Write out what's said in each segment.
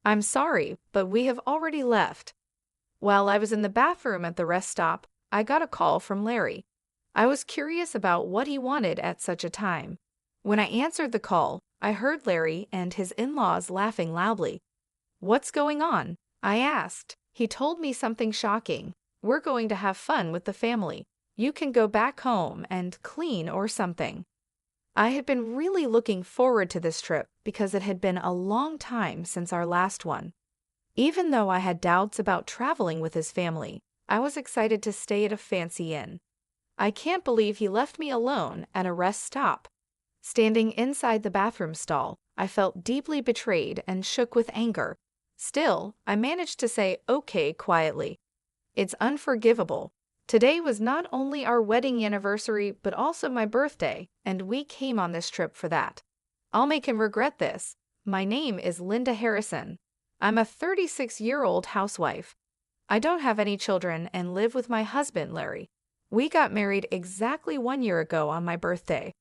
I'm sorry, but we have already left. While I was in the bathroom at the rest stop, I got a call from Larry. I was curious about what he wanted at such a time. When I answered the call, I heard Larry and his in-laws laughing loudly. "What's going on?" I asked. He told me something shocking. "We're going to have fun with the family. You can go back home and clean or something." I had been really looking forward to this trip because it had been a long time since our last one. Even though I had doubts about traveling with his family, I was excited to stay at a fancy inn. I can't believe he left me alone at a rest stop. Standing inside the bathroom stall, I felt deeply betrayed and shook with anger. Still, I managed to say okay quietly. It's unforgivable. Today was not only our wedding anniversary but also my birthday, and we came on this trip for that. I'll make him regret this. My name is Linda Harrison. I'm a 36-year-old housewife. I don't have any children and live with my husband, Larry. We got married exactly 1 year ago on my birthday.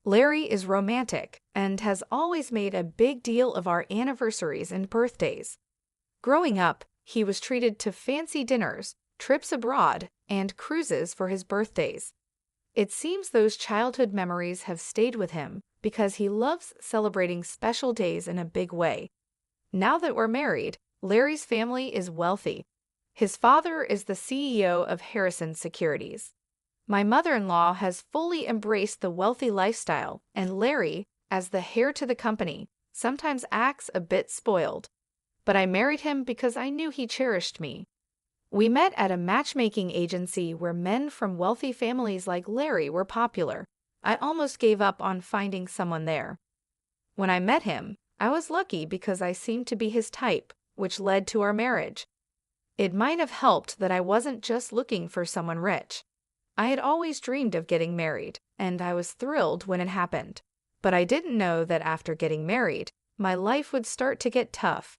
Larry is romantic and has always made a big deal of our anniversaries and birthdays. Growing up, he was treated to fancy dinners, trips abroad, and cruises for his birthdays. It seems those childhood memories have stayed with him because he loves celebrating special days in a big way. Now that we're married, Larry's family is wealthy. His father is the CEO of Harrison Securities. My mother-in-law has fully embraced the wealthy lifestyle, and Larry, as the heir to the company, sometimes acts a bit spoiled. But I married him because I knew he cherished me. We met at a matchmaking agency where men from wealthy families like Larry were popular. I almost gave up on finding someone there. When I met him, I was lucky because I seemed to be his type, which led to our marriage. It might have helped that I wasn't just looking for someone rich. I had always dreamed of getting married, and I was thrilled when it happened. But I didn't know that after getting married, my life would start to get tough.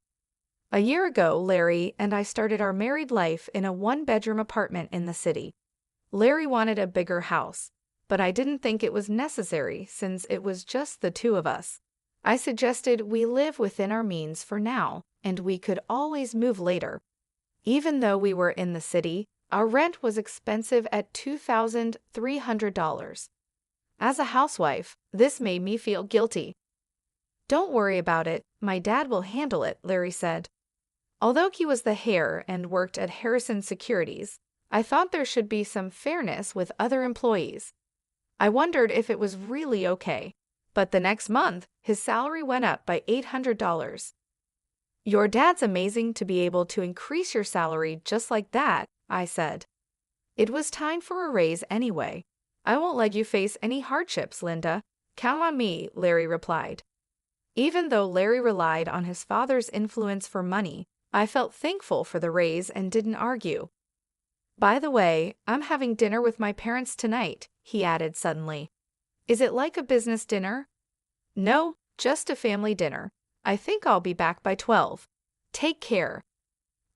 A year ago, Larry and I started our married life in a one-bedroom apartment in the city. Larry wanted a bigger house, but I didn't think it was necessary since it was just the two of us. I suggested we live within our means for now, and we could always move later. Even though we were in the city, our rent was expensive at $2,300. As a housewife, this made me feel guilty. "Don't worry about it, my dad will handle it," Larry said. Although he was the heir and worked at Harrison Securities, I thought there should be some fairness with other employees. I wondered if it was really okay, but the next month, his salary went up by $800. "Your dad's amazing to be able to increase your salary just like that," I said. "It was time for a raise anyway. I won't let you face any hardships, Linda. Count on me," Larry replied. Even though Larry relied on his father's influence for money, I felt thankful for the raise and didn't argue. "By the way, I'm having dinner with my parents tonight," he added suddenly. "Is it like a business dinner?" "No, just a family dinner. I think I'll be back by 12. Take care."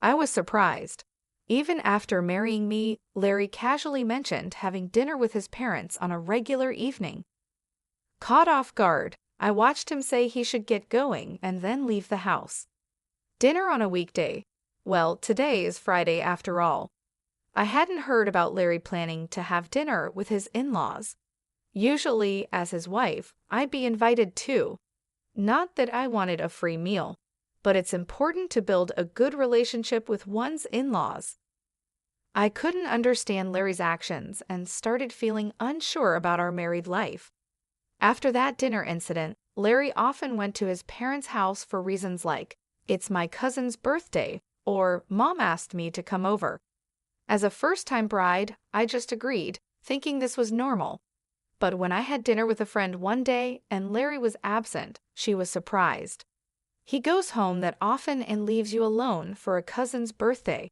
I was surprised. Even after marrying me, Larry casually mentioned having dinner with his parents on a regular evening. Caught off guard, I watched him say he should get going and then leave the house. Dinner on a weekday? Well, today is Friday after all. I hadn't heard about Larry planning to have dinner with his in-laws. Usually, as his wife, I'd be invited too. Not that I wanted a free meal, but it's important to build a good relationship with one's in-laws. I couldn't understand Larry's actions and started feeling unsure about our married life. After that dinner incident, Larry often went to his parents' house for reasons like, "It's my cousin's birthday," or "Mom asked me to come over." As a first-time bride, I just agreed, thinking this was normal. But when I had dinner with a friend one day and Larry was absent, she was surprised. "He goes home that often and leaves you alone for a cousin's birthday."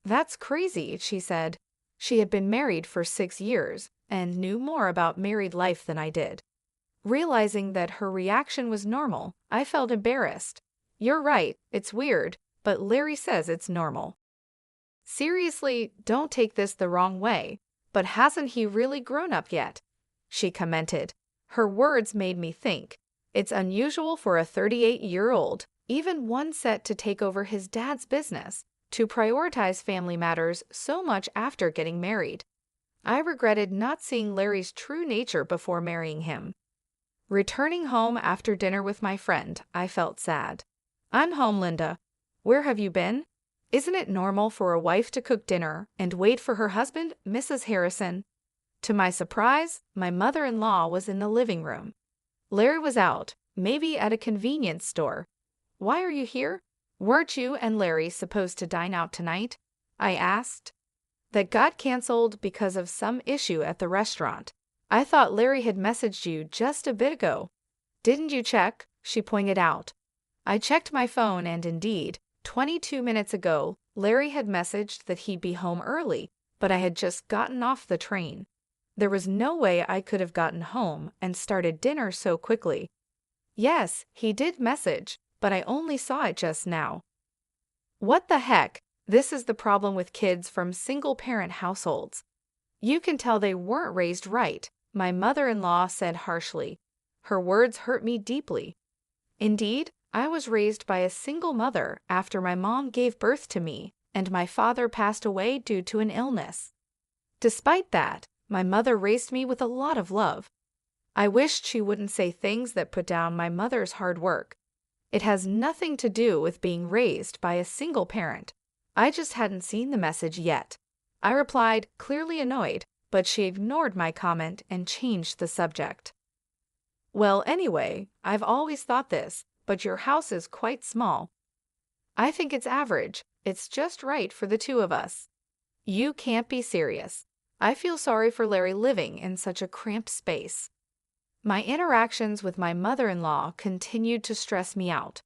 "That's crazy," she said. She had been married for 6 years and knew more about married life than I did. Realizing that her reaction was normal, I felt embarrassed. "You're right, it's weird, but Larry says it's normal." "Seriously, don't take this the wrong way, but hasn't he really grown up yet?" she commented. Her words made me think. It's unusual for a 38-year-old, even one set to take over his dad's business, to prioritize family matters so much after getting married. I regretted not seeing Larry's true nature before marrying him. Returning home after dinner with my friend, I felt sad. "I'm home, Linda. Where have you been? Isn't it normal for a wife to cook dinner and wait for her husband, Mrs. Harrison?" To my surprise, my mother-in-law was in the living room. Larry was out, maybe at a convenience store. "Why are you here? Weren't you and Larry supposed to dine out tonight?" I asked. "That got canceled because of some issue at the restaurant. I thought Larry had messaged you just a bit ago." "Didn't you check?" she pointed out. I checked my phone and indeed, 22 minutes ago, Larry had messaged that he'd be home early, but I had just gotten off the train. There was no way I could have gotten home and started dinner so quickly. "Yes, he did message, but I only saw it just now." What the heck? This is the problem with kids from single-parent households. You can tell they weren't raised right, my mother-in-law said harshly. Her words hurt me deeply. Indeed, I was raised by a single mother after my mom gave birth to me, and my father passed away due to an illness. Despite that, my mother raised me with a lot of love. I wished she wouldn't say things that put down my mother's hard work. It has nothing to do with being raised by a single parent. I just hadn't seen the message yet. I replied, clearly annoyed, but she ignored my comment and changed the subject. "Well, anyway, I've always thought this, but your house is quite small." "I think it's average. It's just right for the two of us." "You can't be serious. I feel sorry for Larry living in such a cramped space." My interactions with my mother-in-law continued to stress me out.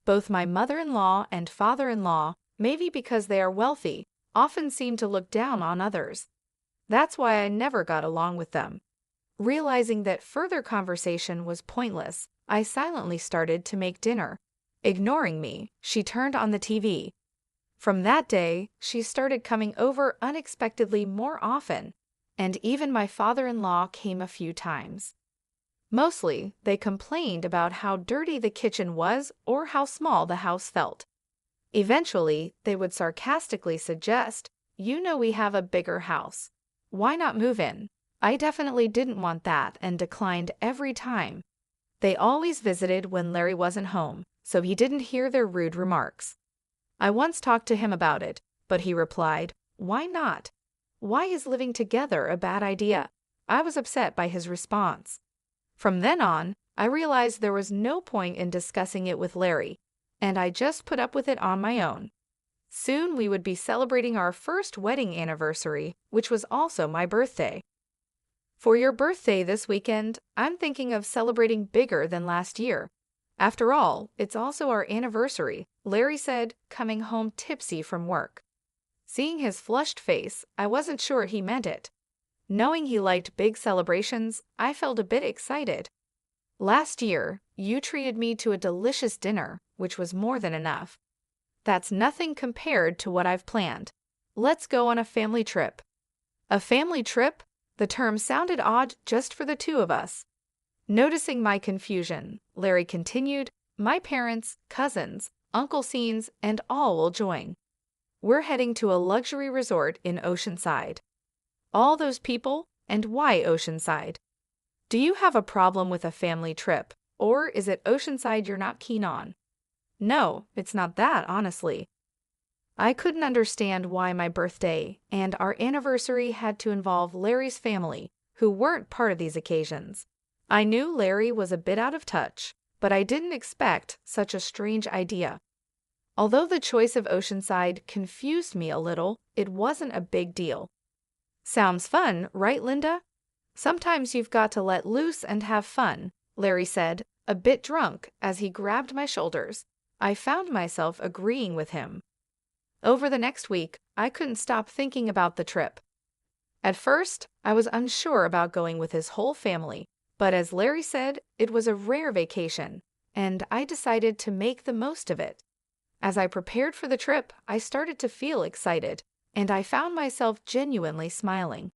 Both my mother-in-law and father-in-law, maybe because they are wealthy, often seem to look down on others. That's why I never got along with them. Realizing that further conversation was pointless, I silently started to make dinner. Ignoring me, she turned on the TV. From that day, she started coming over unexpectedly more often, and even my father-in-law came a few times. Mostly, they complained about how dirty the kitchen was or how small the house felt. Eventually, they would sarcastically suggest, "You know we have a bigger house. Why not move in?" I definitely didn't want that and declined every time. They always visited when Larry wasn't home, so he didn't hear their rude remarks. I once talked to him about it, but he replied, "Why not? Why is living together a bad idea?" I was upset by his response. From then on, I realized there was no point in discussing it with Larry, and I just put up with it on my own. Soon we would be celebrating our first wedding anniversary, which was also my birthday. "For your birthday this weekend, I'm thinking of celebrating bigger than last year. After all, it's also our anniversary," Larry said, coming home tipsy from work. Seeing his flushed face, I wasn't sure he meant it. Knowing he liked big celebrations, I felt a bit excited. "Last year, you treated me to a delicious dinner, which was more than enough. That's nothing compared to what I've planned. Let's go on a family trip." A family trip? The term sounded odd just for the two of us. Noticing my confusion, Larry continued, "My parents, cousins, Uncle Scenes, and all will join. We're heading to a luxury resort in Oceanside." "All those people? And why Oceanside? Do you have a problem with a family trip, or is it Oceanside you're not keen on?" "No, it's not that, honestly." I couldn't understand why my birthday and our anniversary had to involve Larry's family, who weren't part of these occasions. I knew Larry was a bit out of touch, but I didn't expect such a strange idea. Although the choice of Oceanside confused me a little, it wasn't a big deal. "Sounds fun, right, Linda? Sometimes you've got to let loose and have fun," Larry said, a bit drunk, as he grabbed my shoulders. I found myself agreeing with him. Over the next week, I couldn't stop thinking about the trip. At first, I was unsure about going with his whole family, but as Larry said, it was a rare vacation, and I decided to make the most of it. As I prepared for the trip, I started to feel excited, and I found myself genuinely smiling.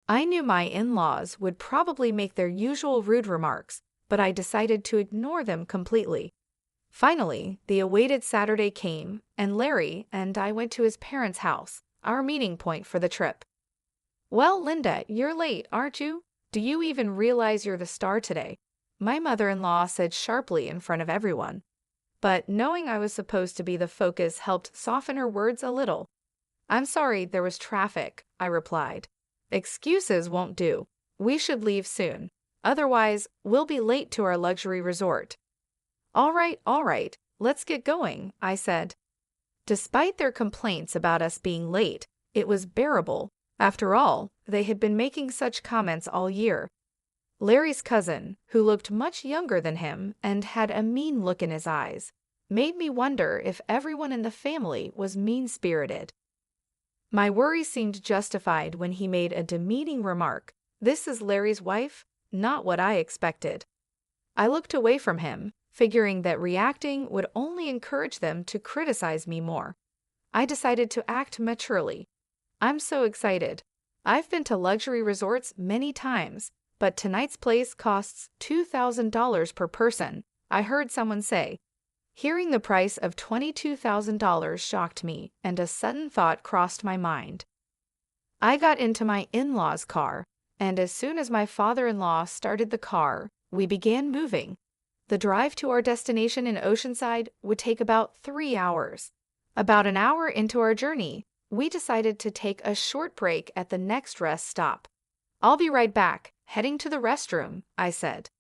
I knew my in-laws would probably make their usual rude remarks, but I decided to ignore them completely. Finally, the awaited Saturday came, and Larry and I went to his parents' house, our meeting point for the trip. "Well, Linda, you're late, aren't you? Do you even realize you're the star today?" my mother-in-law said sharply in front of everyone. But knowing I was supposed to be the focus helped soften her words a little. "I'm sorry, there was traffic," I replied. "Excuses won't do. We should leave soon. Otherwise, we'll be late to our luxury resort." All right, let's get going," I said. Despite their complaints about us being late, it was bearable. After all, they had been making such comments all year. Larry's cousin, who looked much younger than him and had a mean look in his eyes, made me wonder if everyone in the family was mean-spirited. My worry seemed justified when he made a demeaning remark. "This is Larry's wife?" Not what I expected. I looked away from him, figuring that reacting would only encourage them to criticize me more. I decided to act maturely. "I'm so excited. I've been to luxury resorts many times, but tonight's place costs $2,000 per person," I heard someone say. Hearing the price of $22,000 shocked me, and a sudden thought crossed my mind. I got into my in-laws' car, and as soon as my father-in-law started the car, we began moving. The drive to our destination in Oceanside would take about 3 hours. About an hour into our journey, we decided to take a short break at the next rest stop. "I'll be right back, heading to the restroom," I said.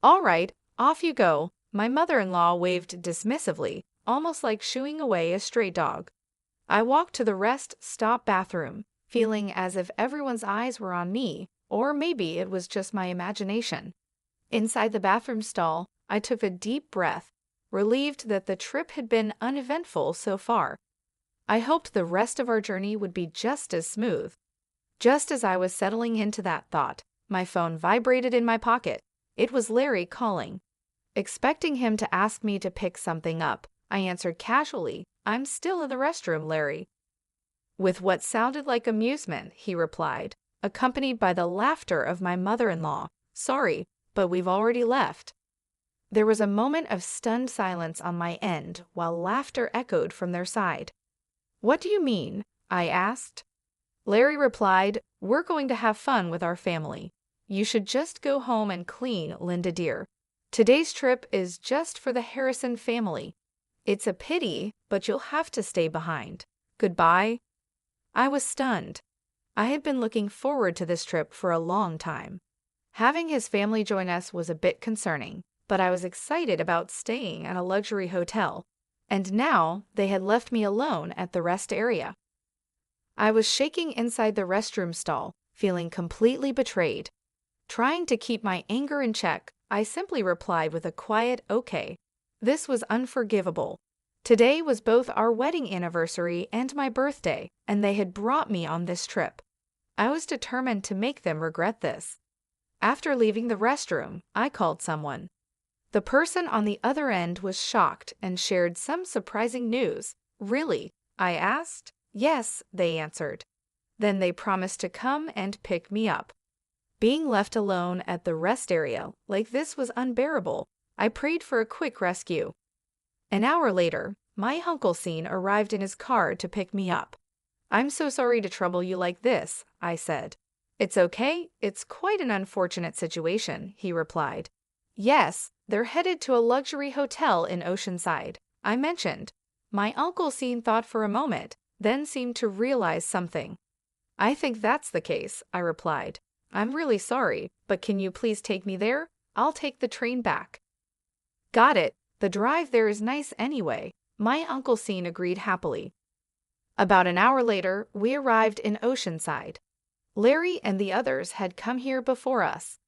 "All right, off you go," my mother-in-law waved dismissively, almost like shooing away a stray dog. I walked to the rest stop bathroom, feeling as if everyone's eyes were on me, or maybe it was just my imagination. Inside the bathroom stall, I took a deep breath, relieved that the trip had been uneventful so far. I hoped the rest of our journey would be just as smooth. Just as I was settling into that thought, my phone vibrated in my pocket. It was Larry calling. Expecting him to ask me to pick something up, I answered casually, "I'm still in the restroom, Larry." With what sounded like amusement, he replied, accompanied by the laughter of my mother-in-law, "Sorry, but we've already left." There was a moment of stunned silence on my end while laughter echoed from their side. "What do you mean?" I asked. Larry replied, "We're going to have fun with our family. You should just go home and clean, Linda dear. Today's trip is just for the Harrison family. It's a pity, but you'll have to stay behind. Goodbye." I was stunned. I had been looking forward to this trip for a long time. Having his family join us was a bit concerning, but I was excited about staying at a luxury hotel, and now they had left me alone at the rest area. I was shaking inside the restroom stall, feeling completely betrayed. Trying to keep my anger in check, I simply replied with a quiet "okay." This was unforgivable. Today was both our wedding anniversary and my birthday, and they had brought me on this trip. I was determined to make them regret this. After leaving the restroom, I called someone. The person on the other end was shocked and shared some surprising news. "Really?" I asked. "Yes," they answered. Then they promised to come and pick me up. Being left alone at the rest area like this was unbearable. I prayed for a quick rescue. An hour later, my Uncle Scene arrived in his car to pick me up. "I'm so sorry to trouble you like this," I said. "It's okay, it's quite an unfortunate situation," he replied. "Yes, they're headed to a luxury hotel in Oceanside," I mentioned. My Uncle Scene thought for a moment, then seemed to realize something. "I think that's the case," I replied. "I'm really sorry, but can you please take me there? I'll take the train back." "Got it. The drive there is nice anyway," my Uncle Scene agreed happily. About an hour later, we arrived in Oceanside. Larry and the others had come here before us.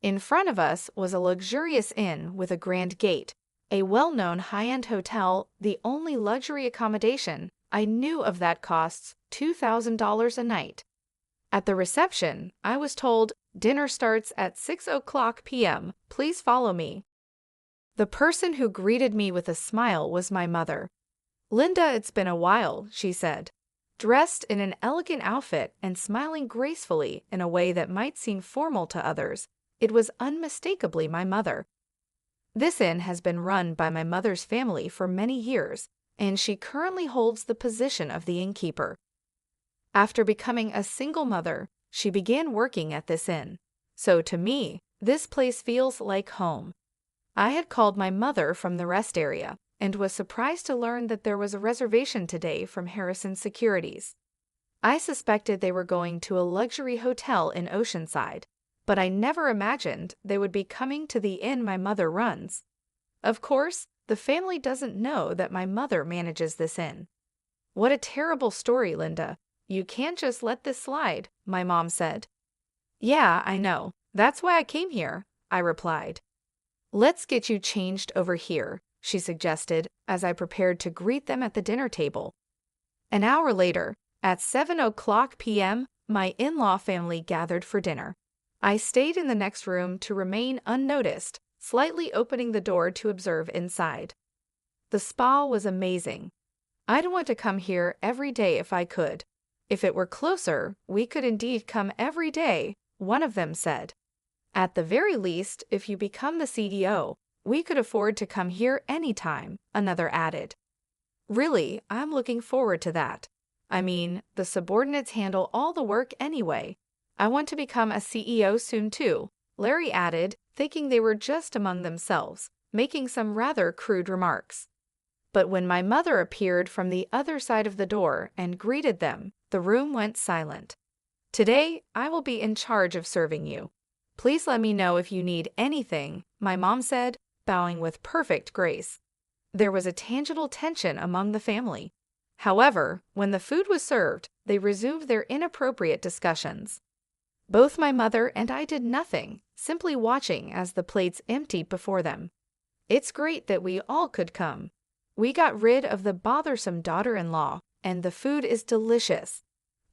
In front of us was a luxurious inn with a grand gate, a well-known high-end hotel, the only luxury accommodation I knew of that costs $2,000 a night. At the reception, I was told, "Dinner starts at 6:00 p.m. Please follow me." The person who greeted me with a smile was my mother. "Linda, it's been a while," she said. Dressed in an elegant outfit and smiling gracefully in a way that might seem formal to others, it was unmistakably my mother. This inn has been run by my mother's family for many years, and she currently holds the position of the innkeeper. After becoming a single mother, she began working at this inn. So to me, this place feels like home. I had called my mother from the rest area and was surprised to learn that there was a reservation today from Harrison Securities. I suspected they were going to a luxury hotel in Oceanside, but I never imagined they would be coming to the inn my mother runs. Of course, the family doesn't know that my mother manages this inn. What a terrible story, Linda. You can't just let this slide, my mom said. Yeah, I know. That's why I came here, I replied. Let's get you changed over here, she suggested as I prepared to greet them at the dinner table. An hour later, at 7:00 p.m., my in-law family gathered for dinner. I stayed in the next room to remain unnoticed, slightly opening the door to observe inside. The spa was amazing. I'd want to come here every day if I could. If it were closer, we could indeed come every day, one of them said. At the very least, if you become the CEO, we could afford to come here anytime, another added. Really, I'm looking forward to that. I mean, the subordinates handle all the work anyway. I want to become a CEO soon too, Larry added, thinking they were just among themselves, making some rather crude remarks. But when my mother appeared from the other side of the door and greeted them, the room went silent. Today, I will be in charge of serving you. Please let me know if you need anything, my mom said, bowing with perfect grace. There was a tangible tension among the family. However, when the food was served, they resumed their inappropriate discussions. Both my mother and I did nothing, simply watching as the plates emptied before them. It's great that we all could come. We got rid of the bothersome daughter-in-law, and the food is delicious.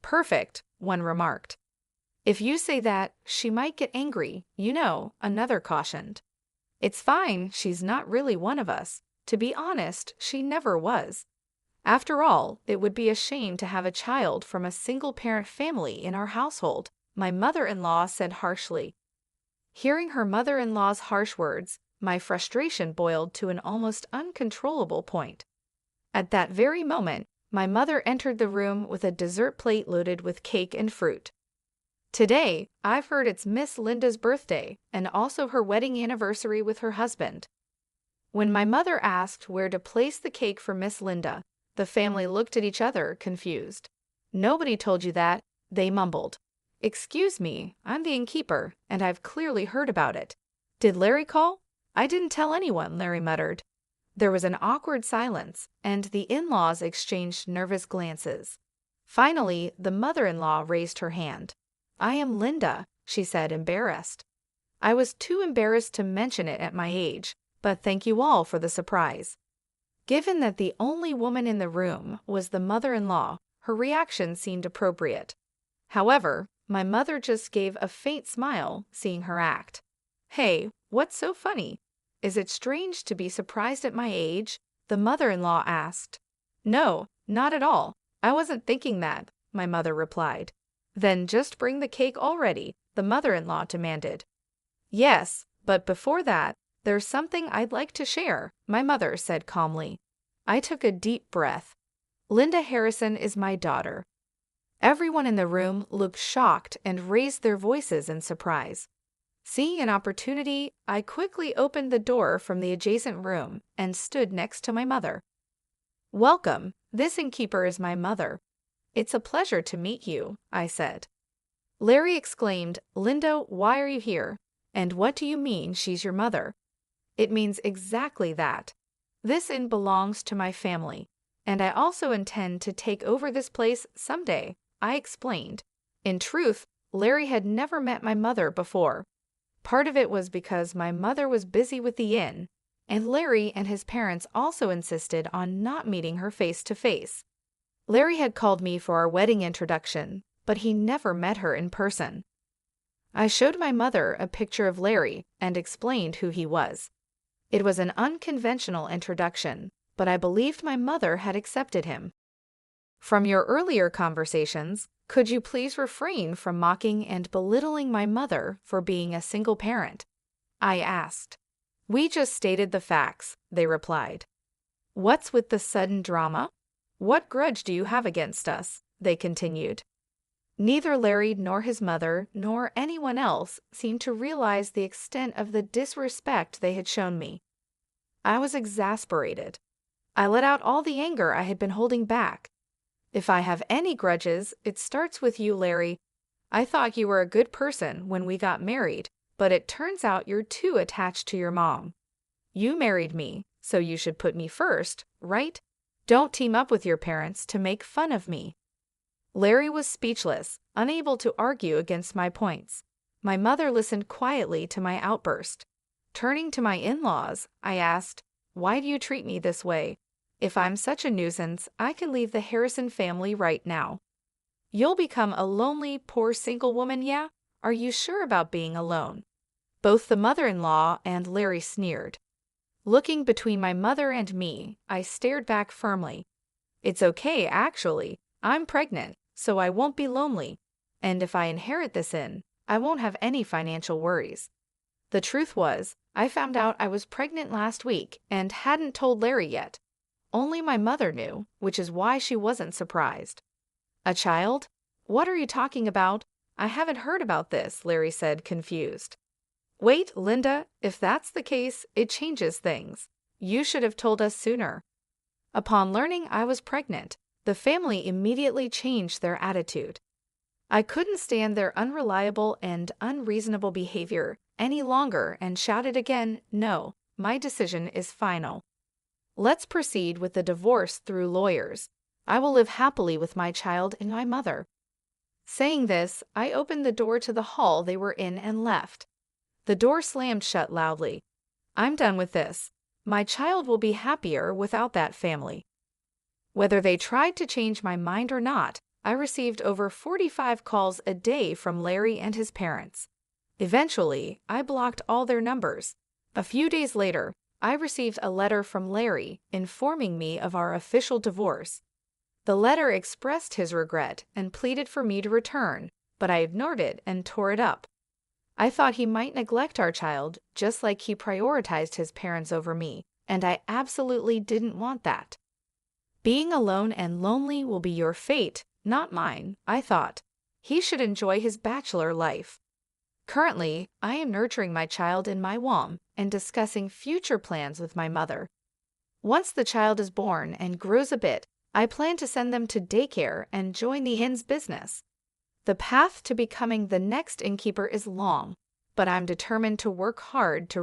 Perfect, one remarked. If you say that, she might get angry, you know, another cautioned. It's fine, she's not really one of us. To be honest, she never was. After all, it would be a shame to have a child from a single-parent family in our household, my mother-in-law said harshly. Hearing her mother-in-law's harsh words, my frustration boiled to an almost uncontrollable point. At that very moment, my mother entered the room with a dessert plate loaded with cake and fruit. Today, I've heard it's Miss Linda's birthday and also her wedding anniversary with her husband. When my mother asked where to place the cake for Miss Linda, the family looked at each other, confused. Nobody told you that, they mumbled. Excuse me, I'm the innkeeper, and I've clearly heard about it. Did Larry call? I didn't tell anyone, Larry muttered. There was an awkward silence, and the in-laws exchanged nervous glances. Finally, the mother-in-law raised her hand. I am Linda, she said, embarrassed. I was too embarrassed to mention it at my age, but thank you all for the surprise. Given that the only woman in the room was the mother-in-law, her reaction seemed appropriate. However, my mother just gave a faint smile, seeing her act. Hey, what's so funny? Is it strange to be surprised at my age? The mother-in-law asked. No, not at all. I wasn't thinking that, my mother replied. Then just bring the cake already, the mother-in-law demanded. Yes, but before that, there's something I'd like to share, my mother said calmly. I took a deep breath. Linda Harrison is my daughter. Everyone in the room looked shocked and raised their voices in surprise. Seeing an opportunity, I quickly opened the door from the adjacent room and stood next to my mother. Welcome, this innkeeper is my mother. It's a pleasure to meet you, I said. Larry exclaimed, Linda, why are you here? And what do you mean she's your mother? It means exactly that. This inn belongs to my family, and I also intend to take over this place someday, I explained. In truth, Larry had never met my mother before. Part of it was because my mother was busy with the inn, and Larry and his parents also insisted on not meeting her face to face. Larry had called me for our wedding introduction, but he never met her in person. I showed my mother a picture of Larry and explained who he was. It was an unconventional introduction, but I believed my mother had accepted him. From your earlier conversations, could you please refrain from mocking and belittling my mother for being a single parent? I asked. We just stated the facts, they replied. What's with the sudden drama? What grudge do you have against us? They continued. Neither Larry nor his mother nor anyone else seemed to realize the extent of the disrespect they had shown me. I was exasperated. I let out all the anger I had been holding back. If I have any grudges, it starts with you, Larry. I thought you were a good person when we got married, but it turns out you're too attached to your mom. You married me, so you should put me first, right? Don't team up with your parents to make fun of me. Larry was speechless, unable to argue against my points. My mother listened quietly to my outburst. Turning to my in-laws, I asked, "Why do you treat me this way? If I'm such a nuisance, I can leave the Harrison family right now." "You'll become a lonely, poor single woman, yeah? Are you sure about being alone?" Both the mother-in-law and Larry sneered. Looking between my mother and me, I stared back firmly. "It's okay, actually. I'm pregnant, so I won't be lonely. And if I inherit this I won't have any financial worries." The truth was, I found out I was pregnant last week and hadn't told Larry yet. Only my mother knew, which is why she wasn't surprised. "A child? What are you talking about? I haven't heard about this," Larry said, confused. "Wait, Linda, if that's the case, it changes things. You should have told us sooner." Upon learning I was pregnant, the family immediately changed their attitude. I couldn't stand their unreliable and unreasonable behavior any longer and shouted again, "No, my decision is final. Let's proceed with the divorce through lawyers. I will live happily with my child and my mother." Saying this, I opened the door to the hall they were in and left. The door slammed shut loudly. "I'm done with this. My child will be happier without that family." Whether they tried to change my mind or not, I received over 45 calls a day from Larry and his parents. Eventually, I blocked all their numbers. A few days later, I received a letter from Larry informing me of our official divorce. The letter expressed his regret and pleaded for me to return, but I ignored it and tore it up. I thought he might neglect our child just like he prioritized his parents over me, and I absolutely didn't want that. Being alone and lonely will be your fate, not mine, I thought. He should enjoy his bachelor life. Currently, I am nurturing my child in my womb and discussing future plans with my mother. Once the child is born and grows a bit, I plan to send them to daycare and join the inn's business. The path to becoming the next innkeeper is long, but I'm determined to work hard to